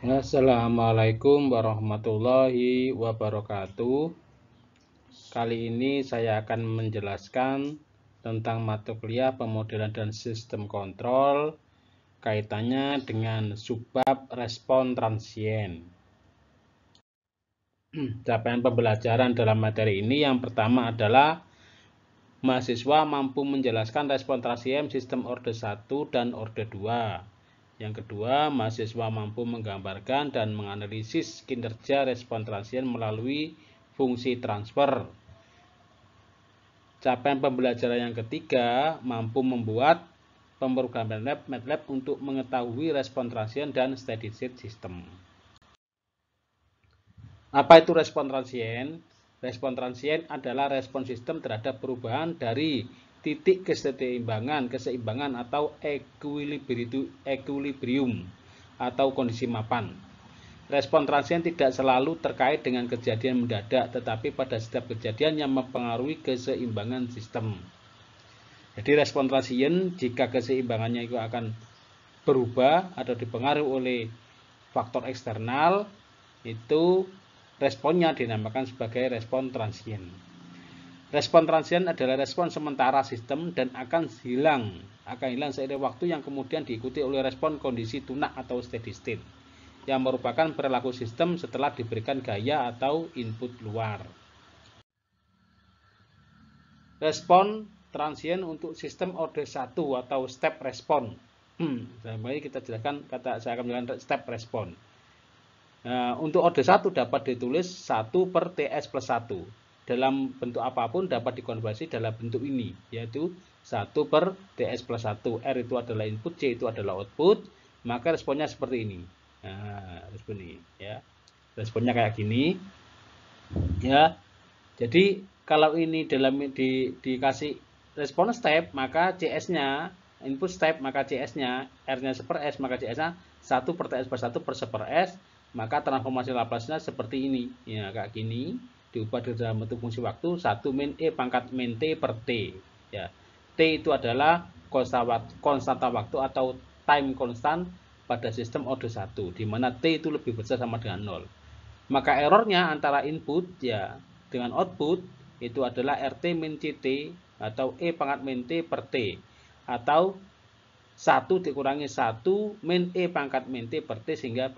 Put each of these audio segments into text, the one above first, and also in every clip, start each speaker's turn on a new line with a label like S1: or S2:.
S1: Assalamualaikum warahmatullahi wabarakatuh. Kali ini saya akan menjelaskan tentang mata kuliah pemodelan dan sistem kontrol kaitannya dengan subbab respon transien. Capaian pembelajaran dalam materi ini yang pertama adalah mahasiswa mampu menjelaskan respon transien sistem orde 1 dan orde 2. Yang kedua, mahasiswa mampu menggambarkan dan menganalisis kinerja respon transien melalui fungsi transfer. Capaian pembelajaran yang ketiga, mampu membuat pemrograman MATLAB untuk mengetahui respon transien dan steady state system. Apa itu respon transien? Respon transien adalah respon sistem terhadap perubahan dari titik keseimbangan atau equilibrium atau kondisi mapan. Respon transien tidak selalu terkait dengan kejadian mendadak, tetapi pada setiap kejadian yang mempengaruhi keseimbangan sistem. Jadi respon transien jika keseimbangannya itu akan berubah atau dipengaruhi oleh faktor eksternal, itu responnya dinamakan sebagai respon transien. Respon transien adalah respon sementara sistem dan akan hilang seiring waktu yang kemudian diikuti oleh respon kondisi tunak atau steady state, yang merupakan perilaku sistem setelah diberikan gaya atau input luar. Respon transien untuk sistem orde 1 atau step respon. Mari kita jelaskan, saya akan menjelaskan step respon. Nah, untuk orde 1 dapat ditulis 1 per TS plus 1. Dalam bentuk apapun dapat dikonversi dalam bentuk ini, yaitu 1 per TS plus 1. R itu adalah input, C itu adalah output, maka responnya seperti ini. Nah, respon ini ya. Responnya kayak gini. Ya. Jadi kalau ini dikasih respon step, maka CS-nya input step, maka CS-nya R-nya per S, maka CS-nya 1 per TS per 1 per 1 per S, maka transformasi Laplace-nya seperti ini. Ya, kayak gini, diubah dalam bentuk fungsi waktu 1 min E pangkat min T per T. Ya. T itu adalah konstanta waktu atau time constant pada sistem orde 1, di mana T itu lebih besar sama dengan 0. Maka errornya antara input ya dengan output itu adalah RT min CT atau E pangkat min T per T, atau 1 dikurangi 1 min E pangkat min T per T, sehingga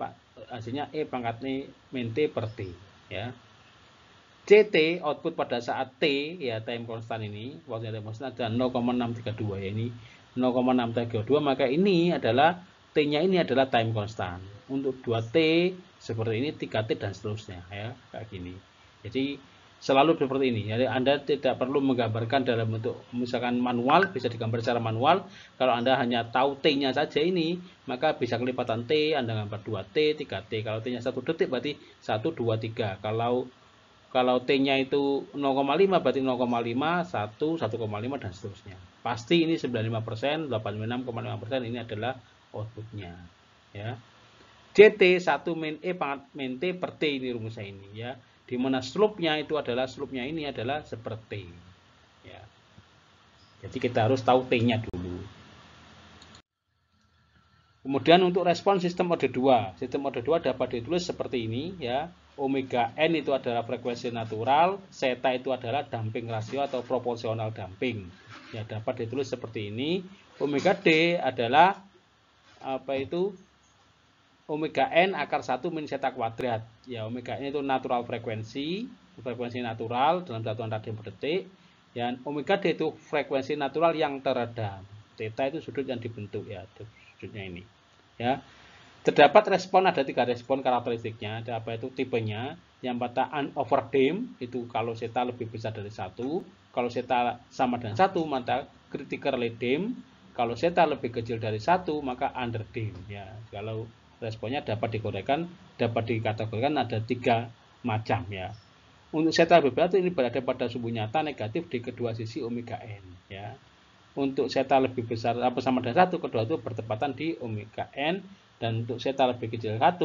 S1: hasilnya E pangkat min T per T ya. CT output pada saat T ya, time constant ini, waktu time constant ada 0,632 ya, ini 0,632, maka ini adalah T-nya ini adalah time constant. Untuk 2T seperti ini, 3T dan seterusnya ya, kayak gini. Jadi selalu seperti ini. Jadi Anda tidak perlu menggambarkan dalam bentuk misalkan manual, bisa digambar secara manual. Kalau Anda hanya tahu T-nya saja ini, maka bisa kelipatan T, Anda gambar 2T, 3T. Kalau T-nya 1 detik berarti 1, 2, 3. Kalau T-nya itu 0,5 berarti 0,5, 1, 1,5 dan seterusnya. Pasti ini 95%, 86,5% ini adalah outputnya ya. JT 1 min E pangkat min T per T, ini rumusnya ini ya. Di mana slope-nya itu adalah ini adalah seperti ya. Jadi kita harus tahu T-nya dulu. Kemudian untuk respon sistem orde 2. Sistem orde 2 dapat ditulis seperti ini ya. Omega N itu adalah frekuensi natural, zeta itu adalah damping rasio atau proporsional damping. Ya, dapat ditulis seperti ini. Omega D adalah apa itu? Omega N akar 1 min zeta kuadrat. Ya, omega N itu natural frekuensi natural dalam satuan radian per detik. Dan omega D itu frekuensi natural yang teredam. Theta itu sudut yang dibentuk ya, sudutnya ini. Ya. Terdapat respon, ada 3 respon karakteristiknya. Ada apa itu tipenya? Yang pertama overdamp, itu kalau zeta lebih besar dari 1. Kalau zeta sama dengan 1, maka critically damp. Kalau zeta lebih kecil dari 1, maka underdamp ya. Kalau responnya dapat dikategorikan ada 3 macam ya. Untuk zeta lebih berat ini berada pada sumbu nyata negatif di kedua sisi omega n ya. Untuk zeta lebih besar apa sama dengan 1, kedua itu bertepatan di omega n. Dan untuk zeta lebih kecil 1,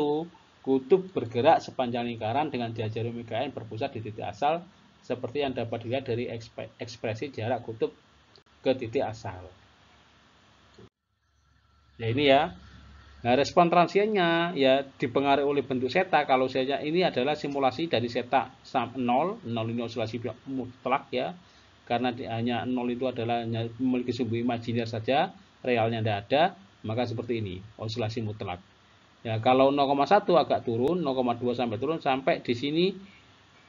S1: kutub bergerak sepanjang lingkaran dengan diajar omega n berpusat di titik asal, seperti yang dapat dilihat dari ekspresi jarak kutub ke titik asal. Nah ini ya, Nah, respon transiennya ya dipengaruhi oleh bentuk seta. Kalau saya ini adalah simulasi dari seta 0 ini oscilasi mutlak ya. Karena hanya 0 itu adalah hanya memiliki sumbu imajiner saja, realnya tidak ada, maka seperti ini, oscilasi mutlak. Ya, kalau 0,1 agak turun, 0,2 sampai turun sampai di sini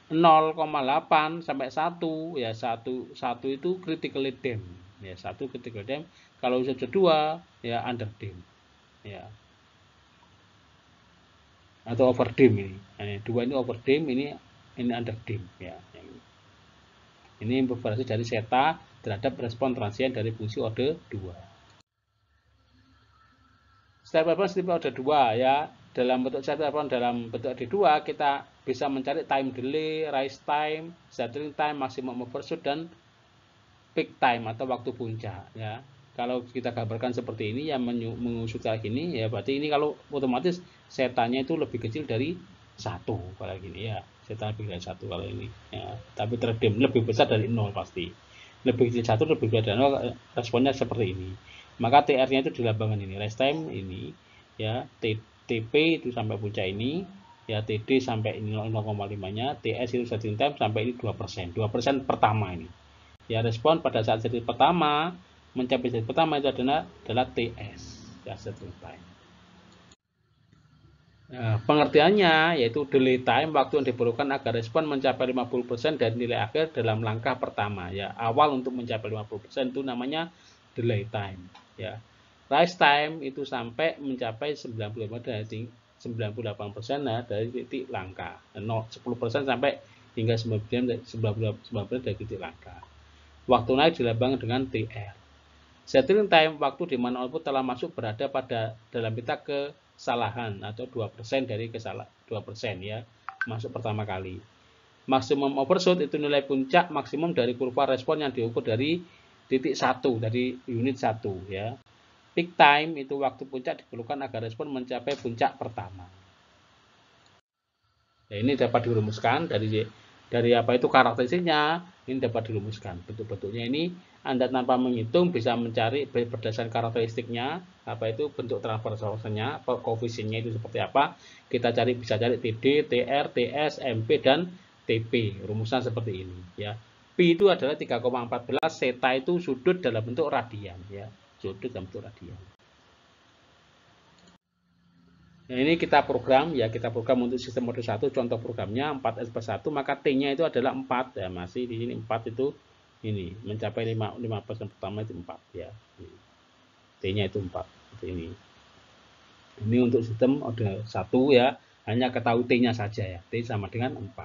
S1: 0,8 sampai 1 ya, 1 itu critically damped. Ya, 1 critical damped. Kalau sudah 2 ya under damped. Ya. Atau overdimmed ini. Nah, 2 ini overdimmed, ini underdimmed ya. Ini bervariasi dari seta terhadap respon transien dari fungsi order 2. Step response tipe order 2 ya. Dalam bentuk step response dalam bentuk order 2 kita bisa mencari time delay, rise time, settling time, maximum overshoot dan peak time atau waktu puncak ya. Kalau kita gambarkan seperti ini yang mengusut kayak gini ya, berarti ini kalau otomatis setanya itu lebih kecil dari 1 kalau gini ya. Seta lebih dari 1 kalau ini ya. Tapi terdem lebih besar dari 0 pasti. Lebih kecil 1 lebih besar dari 0, responnya seperti ini. Maka TR-nya itu di lambangan ini, rest time ini ya, TP itu sampai puncak ini ya, TD sampai ini 0,5-nya, TS itu settling time sampai ini 2%. 2% pertama ini. Ya, respon pada saat settling pertama mencapai settling pertama itu adalah TS ya, settling time. Nah, pengertiannya yaitu delay time, waktu yang diperlukan agar respon mencapai 50% dari nilai akhir dalam langkah pertama ya. Awal untuk mencapai 50% itu namanya delay time ya. Rise time itu sampai mencapai 95 dari 98% ya, dari titik langkah. 10% sampai hingga 99% dari titik langkah. Waktu naik dilambangkan dengan TR. Settling time, waktu di mana output telah masuk berada pada dalam pita kesalahan atau 2% dari kesalahan 2% ya, masuk pertama kali. Maximum overshoot itu nilai puncak maksimum dari kurva respon yang diukur dari titik 1, dari unit 1 ya. Peak time itu waktu puncak diperlukan agar respon mencapai puncak pertama. Ya, ini dapat dirumuskan dari apa itu karakteristiknya, ini dapat dirumuskan. Bentuk-bentuknya ini Anda tanpa menghitung bisa mencari berdasarkan karakteristiknya, apa itu bentuk transversalnya, koefisiennya itu seperti apa. Kita bisa cari TD, TR, TS, MP dan TP. Rumusan seperti ini ya. Pi itu adalah 3,14, seta itu sudut dalam bentuk radian ya. Sudut dalam bentuk radian. Nah, ini kita program ya, kita program untuk sistem mode 1, contoh programnya 4S+1, maka T-nya itu adalah 4 ya, masih di sini 4 itu ini mencapai 5% pertama itu 4 ya. T-nya itu 4 seperti ini. Ini untuk sistem mode 1 ya, hanya ketahui T-nya saja ya. T sama dengan 4.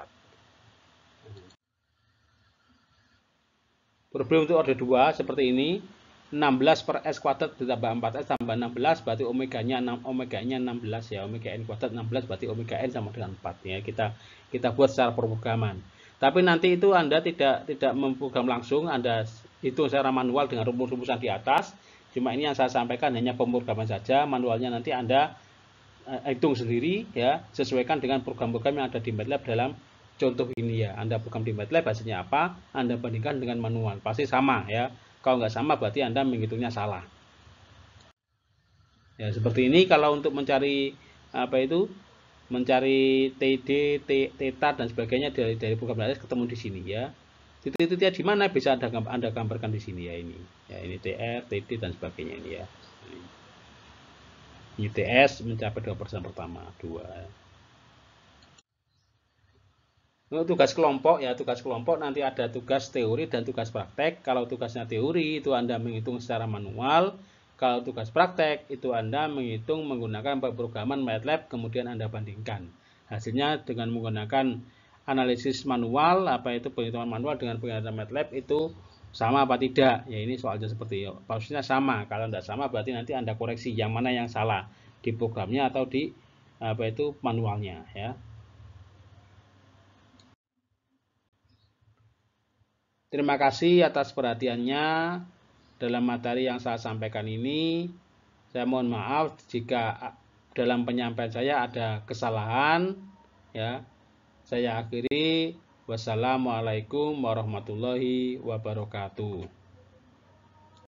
S1: Problem untuk order 2 seperti ini. 16 per S kuadrat ditambah 4S tambah 16 berarti omeganya 16 ya, omega N kuadrat 16 berarti omega N sama dengan 4 ya. Kita buat secara pemrograman. Tapi nanti itu Anda tidak memprogram langsung, Anda hitung secara manual dengan rumus-rumusan di atas. Cuma ini yang saya sampaikan hanya pemrograman saja, manualnya nanti Anda hitung sendiri ya, sesuaikan dengan program-program yang ada di MATLAB dalam contoh ini ya. Anda program di MATLAB hasilnya apa, Anda bandingkan dengan manual, pasti sama ya. Kalau nggak sama berarti Anda menghitungnya salah. Ya, seperti ini kalau untuk mencari apa itu, mencari TD, Theta dan sebagainya dari program MATLAB ketemu di sini ya. Titik-titiknya di mana bisa Anda gambarkan di sini ya ini. Ya, ini TR, TD dan sebagainya ini ya. Ini TS mencapai 2% pertama, 2. Untuk tugas kelompok ya, tugas kelompok nanti ada tugas teori dan tugas praktek. Kalau tugasnya teori itu Anda menghitung secara manual. Kalau tugas praktek itu Anda menghitung menggunakan pemrograman MATLAB, kemudian Anda bandingkan. Hasilnya dengan menggunakan analisis manual, apa itu penghitungan manual dengan penghitungan MATLAB itu sama apa tidak. Ya ini soalnya seperti itu. Maksudnya sama. Kalau tidak sama berarti nanti Anda koreksi yang mana yang salah di programnya atau di apa itu manualnya ya. Terima kasih atas perhatiannya dalam materi yang saya sampaikan ini. Saya mohon maaf jika dalam penyampaian saya ada kesalahan ya. Saya akhiri. Wassalamualaikum warahmatullahi wabarakatuh.